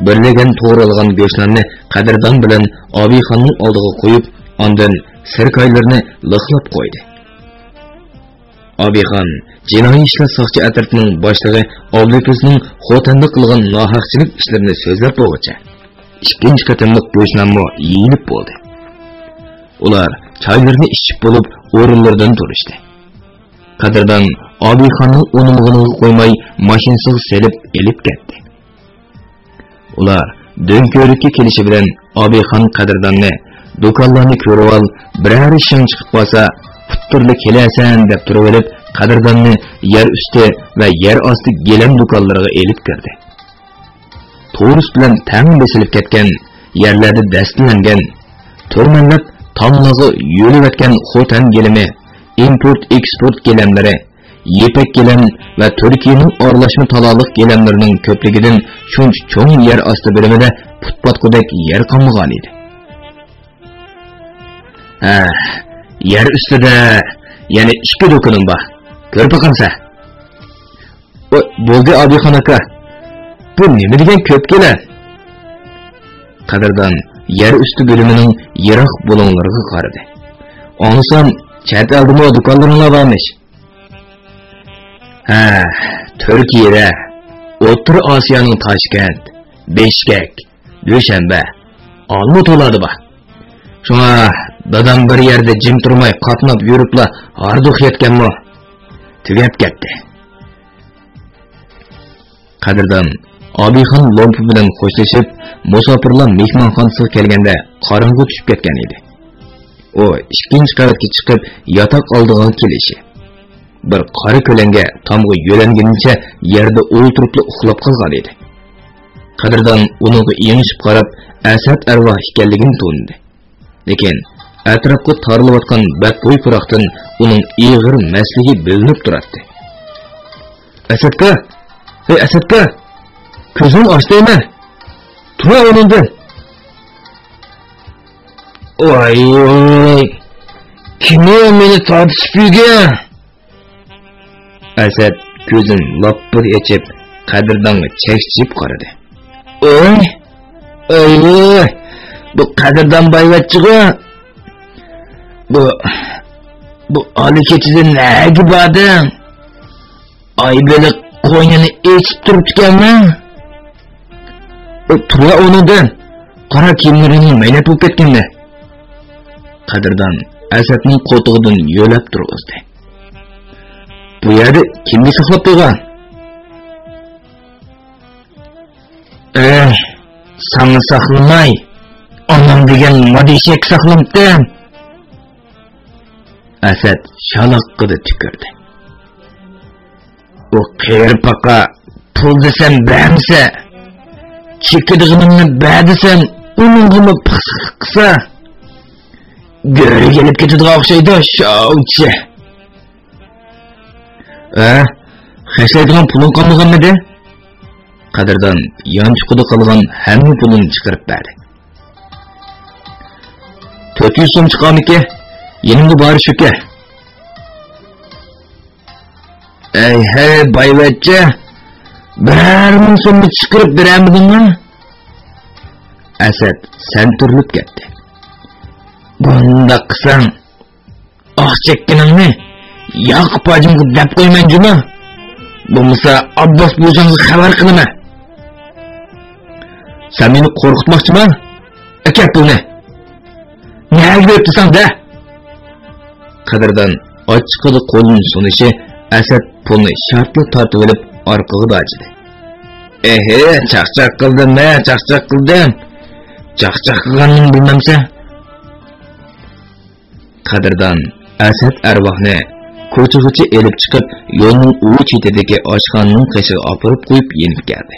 Birlagan to'g'ralgan go'shtlarni qadrdon bilan Abixonning oldiga qo'yib, ondan sirkoylarni liqlab qo'ydi. Abixon jinoiy ishlar soqchi atritining boshlig'i Oblipesning xotanda qilgan nohaqchilik ishlarini so'zlab bo'g'icha. Ikkinchi qatimliq go'shtlarni yeyilib bo'ldi. Ular choylarni ichib bo'lib, o'rinlaridan turishdi. Qadrdon Abixonning o'nimig'ini qo'ymay mashinasiga selib elib ketdi. Ular do'nko'rikka kelishi bilan Abixon qadrdonni do'konlarni ko'rib ol, biror ishing chiqib qolsa, futturli kelasan deb turib olib, qadrdonni yer usti va yer osti gelam do'konlariga elib kirdi. to'g'ris bilan tang besilib ketgan yerlarda dastilangan turmanlab tanlag'i yo'layotgan xotan gelimi, import eksport gelemlari, yepak gelam va Turkiyaning aralashma taloliq gelamlarining ko'pligidan shuncha cho'ng yer osti birimida putpatqudek yer qolmagan edi. Yer ustida yana 2 do'konim bor. Ko'rib boqamsa. Bo'ldi Abixon aka. Bu nima degan ko'p kelar? Qadrdon yer usti bo'limining yiroq bo'lonlariga qaradi. Onisam chet eldimi do'konlaringlar bormish. Turkiyada, O'rta Osiyoning Toshkent, Beshkek, Dushanba, Olma to'ladi bor. Shuna dadam bir yerda jim turmay qatnab yuribla arduq yetganmi? Tugab ketdi. Qadrdon Abixon lompi bilan xo'shlashib, musofirlar mehmonxonasiga kelganda qorong'u tushib ketgan edi. O ikkinchi qavatga chiqib, yotoq oldiga kelishi. Bir qora ko'langa tomg'i yo'langanicha yerda o'ltirib uxlab qolgan edi. Qadrdon uninga yengishib qarab, Asad arvoh ekanligini to'ndi. Lekin atrofga tarilayotgan batbo'y puroqdan uning ig'ir masligi bilinib turardi. Asadka, Asadka, ko'zing ochdaymi? Tura o'rnidan. Voy, kim meni tortishib yurgan? Asad ko'zini loppir yechib, Qadrdonga chekchib qaradi. Oy, bu Qadrdon boyvachchiga. Bu oli kechida nega bording? Aybeliq qo'ynini echib turibganmi? Tura o'rnidan. Qora kiyimlarining maynab bo'lib ketganda. Qadrdon Asadning qo'tig'idan yo'lab turg'izdi. Bu yerda kimni saqlab qo'ygan? Sana saqlamay, onam degan modishek saqlamdi. Asad shaloqqida tükürdü. O qiyirpaqa pul desem bermse, çekidig'imni ber desem, uning'imi pixsiq qilsa, go'ri kelib ketadigan o'xshaydi, shovchi. Xashlaydigan puling qolmaganmidi? Qadrdon yonchuqida qolgan hamma pulini chiqarib berdi. 400 so'm chiqamiki? Yenimga bari shuka. Hey boyvachcha, 1000 so'mni chiqarib beramidingmi? Asad sen turilib ketdi. Bunda qilsang, oq chekkiningni Yoqib hojimga deb qo'yman juma. Bo'lmasa Abbos bo'jangga xabar qilaman. Sen meni qo'rqitmoqchiman? Aka pulni. Nega debsan-da? Qadrdon ochiqida qo'lini sunishi Asad pulni shartli tortib olib orqaga dojidi. Chaqchaq qildim, chaqchaq qildim. Chaqchaq qilganini bilmamsa? Qadrdon Asad arvohni ko'chig'icha elib chiqib, yo'lning u chetidagi oshxonaning qishiga opirib qo'yib yenib keldi.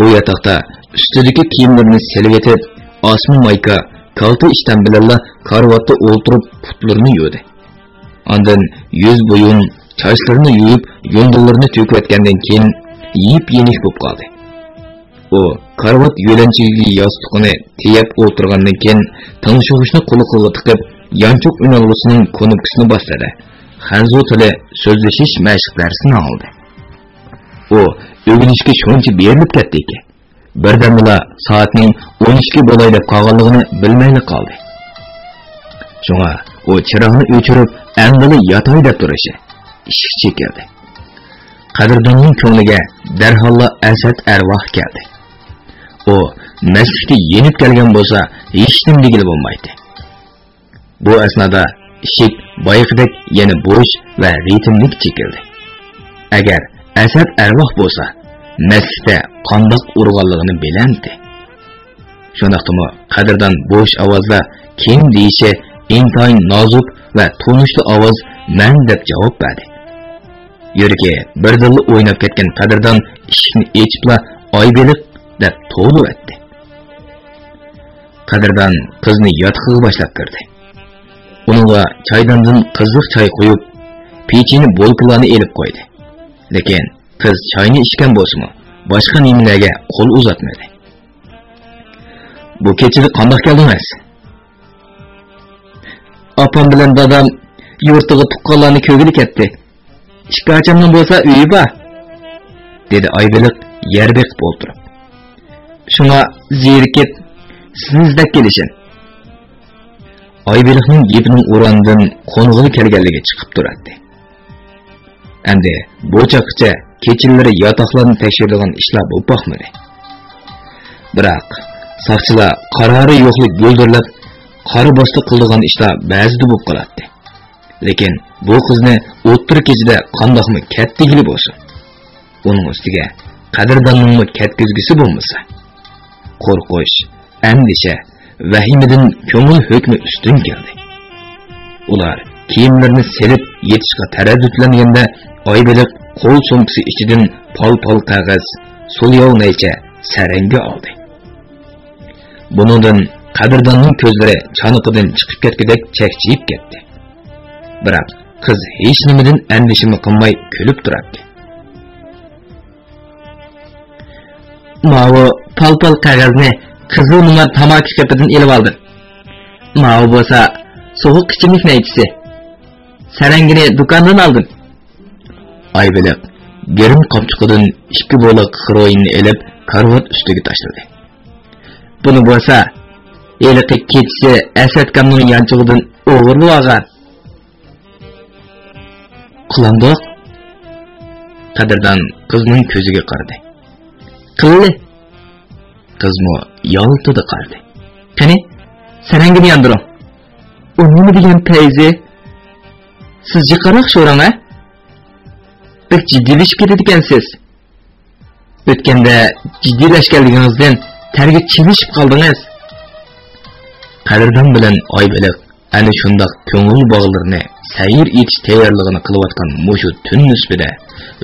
U yotoqda ustidagi kiyimlarini silib etib, osmon mayka, kalta ishdan bilanla karvatda o'ltirib putlarini yuvdi. Ondan yuz bo'yin, sochlarini yuvib, yo'ndillarini to'kayotgandan keyin yeyib-yenish bo'lib qoldi. U karvat yo'lanchigiga yostiqni tiyab o'tirgandan keyin tanishuvishni quloqiga tiqib, yanchoq unalg'usining konubkisini bosdi. Hanzu tili so'zlashish mashq darsini oldi. U o'rganishga shuncha berilib ketdiki, birdamla soatning 12 bo'lay deb qolganligini bilmayli qoldi. Shunga u chiroqni o'chirib, andili yotay deb turishi ishq chekildi. Qadrdonning ko'ngliga darhol Asad arvoh keldi. U masjidga yenib kelgan bo'lsa, hech nima degili bo'lmaydi. Bu asnoda ishik boyiqdek yana bo'sh va ritmlik chekildi. Agar Asad arvoh bo'lsa, masjidda qandoq urg'onligini bilandi. Shundaqmi Qadrdon bo'sh ovozda kim deyishi intayin nozuk va tunishli ovoz men deb javob berdi. Yuragi birdilla o'ynab ketgan Qadrdon ishni echibla Aybelik deb to'g'ri etdi. Qadrdon qizni yotqiga boshlab kirdi. Uningga choydandan qiziq choy qo'yib, pechini bo'lkalarni elib qo'ydi. Lekin qiz choyni ichgan bo'lsa-mu, boshqa nimalarga qo'l uzatmadi. Bu kechida qandoq keldingiz? Opam bilan dadam yurtiga tuqqanlarni ko'gili ketdi. Ikki achamning bo'lsa uyi bor, dedi Aybelik yer beqib o'tirib. Shunga zerikib sizdek kelishim. Aybelikning gepining o'randan qo'ng'ili kelganligi chiqib turadi. Endi bu chaqcha kechalari yotoqlarni tekshiradigan ishlar bo'lib boqmadi. Biroq soqchilar qarori yo'qlik bo'ldirlab, qora bosti qiladigan ishlar ba'zida bo'lib qoladi. Lekin bu qizni o'ttir kechida qandoqmi kattigili bo'lsin. Uning ustiga qadrdonning katkizgisi bo'lmasa, qo'rqish, andisha, vahimadan ko'ngil hukmi ustun keldi. Ular kiyimlarini selib yetishga taraddudlanganda Aybelik qo'l so'mkisi ichidan pol-pol qog'oz, so'lyoq naycha saranga oldi. Buningdan qadrdonning ko'zlari chaniqidan chiqib ketgudek chakchiyib ketdi. Biroq qiz hech nimadan andishimi qilmay kulib turardi. Mavo pol-pol qog'ozni qizil numar tamaki kapidan elib oldim. Mavo bo'lsa sovuq ichimlik naychisi. Sarangini do'kondan oldim. Aybelik gerim qopchiqidan 2 bo'liq xiroyinni elib karvat ustiga tashladi. Buni bo'lsa eliqi kechisi Asadkamning yanchig'idan o'g'irlab olgan. Qilandoq qadrdon qizning ko'ziga qaradi. Qilli. Qizmo yoltidi qaradi. Qani, sarangini yandiring. U nima degan tayzi? Sizga qaraq sho'rang a? Pek jiddiyleşip ketadigansiz. O'tganda jiddiyleşganligingizdan terga chivishib qoldingiz. Qadrdon bilan Aybelik ana shundoq ko'ngil bog'larini sayr etish tayyorligini qilayotgan mushu tun nisbida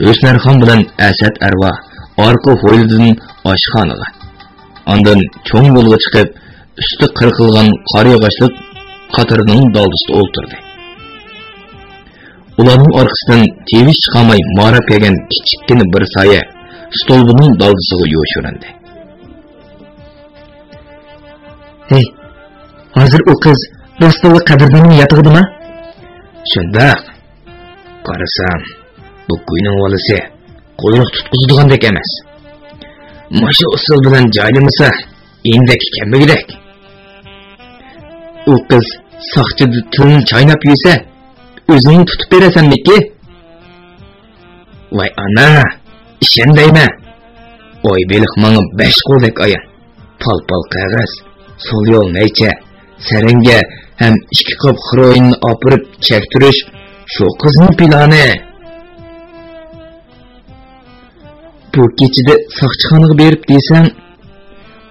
O'snarxon bilan Asad Arvoh orqa hovlidan oshxonaga, ondan cho'ng yo'lga chiqib, usti qirqilgan qor yog'ochlik qatorining doldisida o'ltirdi. Ularning orqasidan tevish chiqamay marab kelgan kichikkina bir soya stolbining doldisiga yo'shirindi. Hey, hozir u qiz rostova qadrdonning yotog'idimi? Shunda qarasam, bu kuyning volisi qo'yroq tutqizadigan emas. Masha usul bilan joylamasa, endek kambagidek. U qiz soqchi tilini chaynab yesa, o'zing tutib berasanmiki? Voy ana, ishondayman. Aybelik menga 5 qo'ldek ayan. Pal-pal qog'oz, so'lyoq naycha, saranga ham 2 qop xiroyinni opirib chektirish shu qizning plani. Bu kechida soqchixonaga berib desang,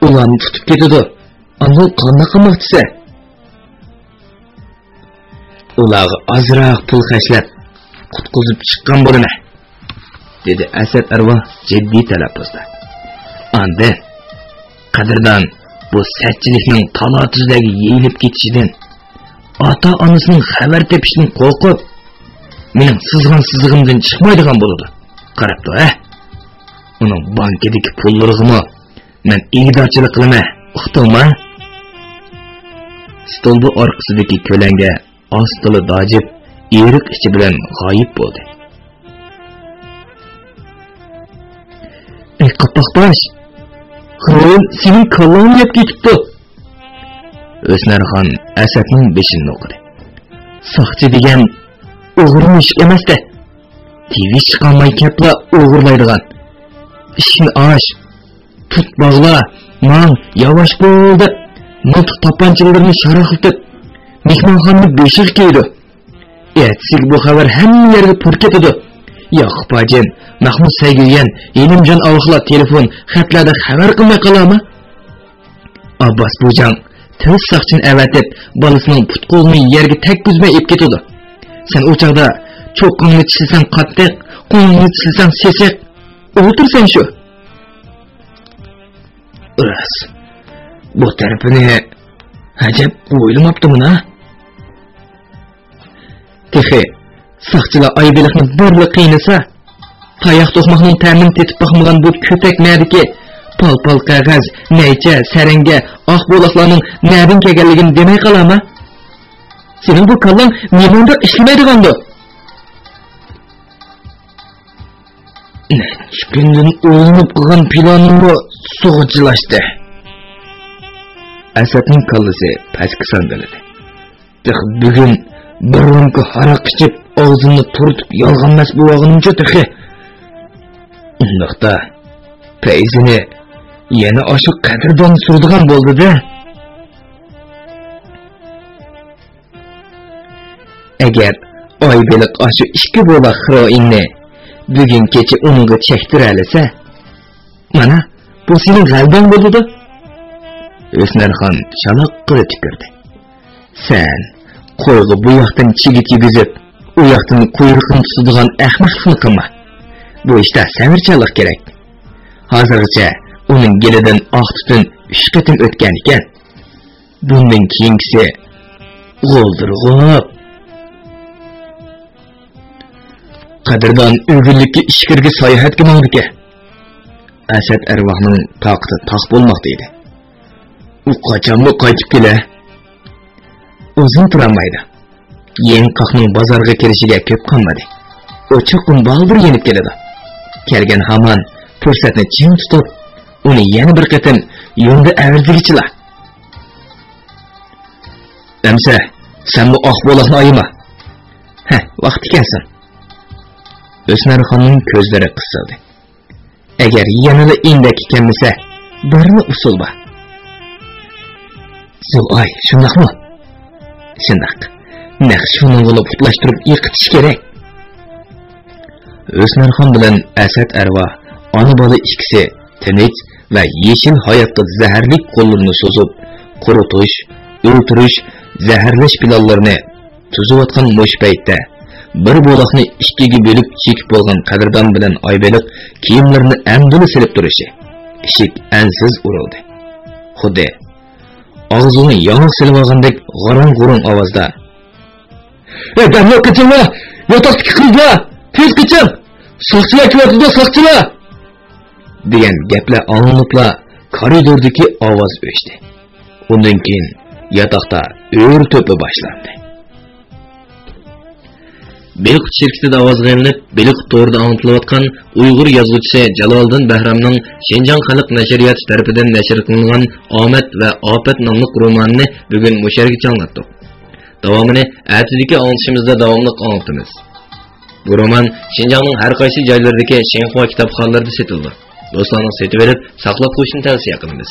ularni tutib ketadi. Andan qanday qilmoqchisa? Ularga azroq pul xashlab qutqizib chiqqan bo'laman, dedi Asad Arvoh jiddiy talaffuzda. Anda qadrdon bu satchilikning talotizligi yeyilib ketishidan, ota-onasining xabar tepishidan qo'rqib, mening sizg'an-sizig'imdan chiqmaydigan bo'ladi. Qarabdi, ha? Uning bankadagi pullarini men ig'dorchilik qilaman, uqdingmi? Stolbi orqasidagi ko'langa ostili dojib, eriq ichi bilan g'oyib bo'ldi. Ey qapoqbosh, xiroyin sening kollangni yeb ketibdi. O'snarxon Asadning beshini o'qidi. Soqchi degan o'g'irni ish emas-da. Tevish chiqolmay kapla o'g'irlaydigan. Ishni osh, tut bog'la, man yavash bo'ldi. Miltiq tapanchalarni sharoqlatib mehmonxonni beshik kiydi. Ertasiga bu xabar hamma yerga pur ketadi. Yo'q, bajin, Mahmud Saygilgan, Elimjon Avoqlar telefon, xatlarda xabar qilmay qoladimi? Abbos Bo'jan tez soqchini avatib, bolasining put-qo'lini yerga takkuzmay ib ketadi. Sen o'chaqda cho'qqingni tishlasan qattiq, qo'lingni tishlasan sesiq. O'tirsan shu. Ras. Bu tarafini acab o'ylamabdiman ha. Texi saqchilar Aybelikni birli qiynasa, tayoq to'qmoqning ta'min tetib baxmagan bu kötek nədiki pal qog'oz, naycha, saranga, oq bo'loqlarning nədin kelganligini demay qolama. Sening bu kallang nimanda ishlamaydigandir. Chiqindan o'ylanib qolgan planimni so'g'ijlashdi. Asadning kallasi pastga sandaladi. Bugun bir rumka haraq ichib, og'zimni turtib yolg'onmas bo'lganimcha texi. Undaqda payzini yana oshiq qadrdon surdigan bo'ldi-da. Agar Aybelik oshu ikki bo'la xiroingni bugun kecha unga chektira olsa, mana bu sening g'albang bo'ldi-da. O'smarxon chaloq qilib tikirdi. Sen qo'yga bu yoqdan chigit yegizib, u yoqdan quyruqni tutadigan ahmoqlikni qilma. Bu ishda samirchalik kerak. Hozircha uning gelidan oq tutun 3 qatim o'tgan ekan. Bundan keyingisi g'oldirg'ob. Qadrdon o'g'illikka ishkirga sayohatga bordi. Asad arvohning taqti taq bo'lmoqda edi. U qachonmi qaytib kelar? Uzun turamaydi. Yenqoqning bozorga kirishiga ko'p qolmadi. O cho'qim baldir yenib keladi. Kelgan hamon fursatni chin tutib, uni yana bir qatim yo'lda avirdigichilar. Amsa, sen bu oq bo'loqni ayima. Vaqt ekansan. O'smarxonning ko'zlari qisildi. Agar yanada indak ekanmisa, birni usul bor. Zo'ay, shundaqmi? Shundaq. Naqsh shuni bo'lib putlashtirib yiqitish kerak. O'smarxon bilan Asad arva ona bola ikkisi tinch va yeshil hayotga zaharlik qo'llarini so'zib, quritish, o'ltirish, zaharlash planlarini tuzayotgan mo'sh paytda bir bo'loqni ikkiga bo'lib chekib bo'lgan qadrdon bilan Aybelik kiyimlarini amdini silib turishi eshik ansiz urildi. Xuddi og'zini yong'oq silib olgandek g'arang-g'urung ovozda: "Daryo qichinglar! Yotoqdagi qizlar! Tez qiching! Soqchilar kelyapti, soqchilar!" degan gaplar anglabla koridordagi ovoz o'chdi. Undan keyin yotoqda o'r to'pi boshlandi. Beliq shirkatida ovozga ilinib, Beliq to'rida anglatilayotgan Uyg'ur yozuvchisi Jaloliddin Bahramning Shinjong xalq nashriyati tarafidan nashr qilingan Omad va Ofat nomli romanini bugun musharga anglatdik. Davomini atidagi anglashimizda davomli anlatamiz. Bu roman Shinjongning har qaysi joylaridagi Shenhua kitobxonalarida sotildi. Do'stlarning setib berib, saqlab qo'yishni tavsiya qilamiz.